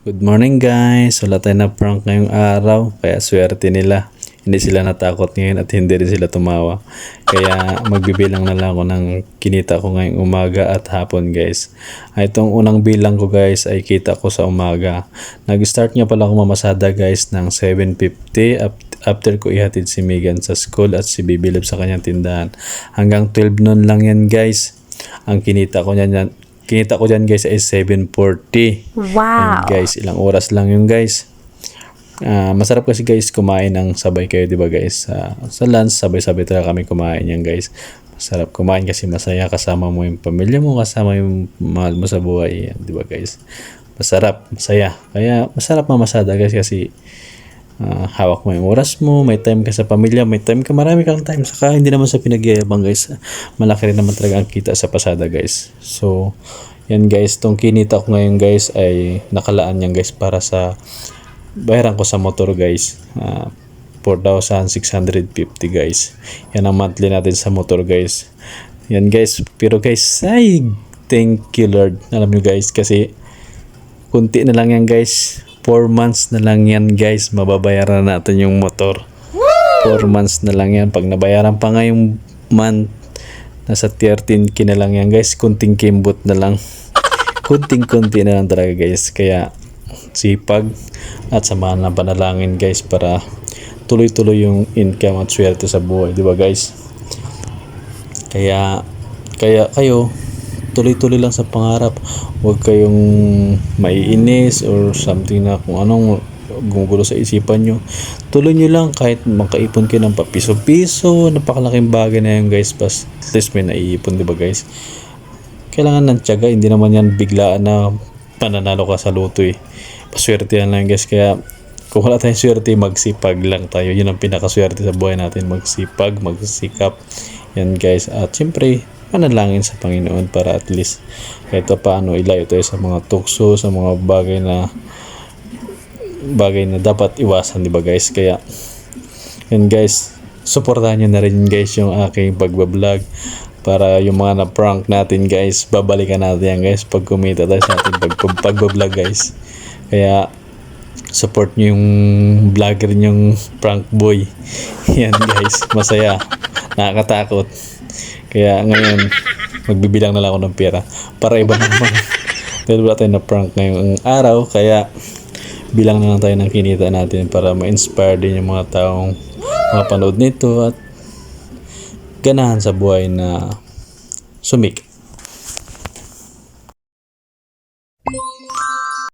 Good morning guys! Wala tayo na prank ngayong araw, kaya swerte nila. Hindi sila natakot ngayon at hindi rin sila tumawa. Kaya magbibilang na lang ako ng kinita ko ngayong umaga at hapon guys. Itong unang bilang ko guys ay kita ko sa umaga. Nag-start nga pala ako mamasada guys ng 7:50 after ko ihatid si Megan sa school at si Bibilib sa kanyang tindahan. Hanggang 12 noon lang yan guys. Ang kinita ko dyan guys ay 7:40. Wow. And guys, ilang oras lang yun guys. Masarap kasi guys kumain ng sabay kayo, di ba guys? Sa lunch, sabay-sabay talaga kami kumain yan guys. Masarap kumain kasi masaya, kasama mo yung pamilya mo, kasama yung mahal mo sa buhay yan, di ba guys? Masarap, masaya. Kaya masarap mamasada guys kasi hawak mo yung oras mo, may time ka sa pamilya, may time ka, marami kang time. Saka hindi naman sa pinagyayabang guys, malaki rin naman talaga ang kita sa pasada guys. So yan guys, tong kinita ko ngayon guys ay nakalaan yan guys para sa bayaran ko sa motor guys. 4,650 guys, yan ang monthly natin sa motor guys. Yan guys, pero guys ay thank you Lord, alam nyo guys, kasi kunti na lang yan guys. 4 months na lang yan guys, mababayaran natin yung motor. 4 months na lang yan. Pag nabayaran pa nga yung month, nasa 13k na lang yan guys. Kunting kimbot na lang. Kunting-kunti na lang talaga guys. Kaya sipag at samahan ng panalangin guys para tuloy-tuloy yung income at swerte sa buhay, di ba guys? Kaya kayo tuloy-tuloy lang sa pangarap. Huwag kayong maiinis or something na kung anong gumugulo sa isipan nyo. Tuloy nyo lang kahit makaipon kayo ng papiso-piso. Napakalaking bagay na yun guys. At least may naiipon, diba guys? Kailangan ng tiyaga. Hindi naman yan biglaan na pananalo ka sa luto eh. Paswerte yan lang guys. Kaya kung wala tayong swerte, magsipag lang tayo. Yun ang pinakaswerte sa buhay natin. Magsipag, magsikap. Yan guys. At syempre, manalangin sa Panginoon para at least kahit paano ilayo tayo sa mga tukso, sa mga bagay na dapat iwasan, di ba guys? Kaya yan guys, suportahan nyo na rin guys yung aking pagbablog para yung mga na-prank natin guys, babalikan natin yan guys pag kumita tayo sa ating pagbablog guys. Kaya support nyo yung vlogger yung prank boy. Yan guys, masaya, nakakatakot. Kaya ngayon, magbibilang na lang ako ng pera para iba naman. Dahil wala tayo na prank ngayong araw, kaya bilang na lang tayo ng kinita natin para ma-inspire din yung mga taong mapanood nito at ganahan sa buhay na sumikap.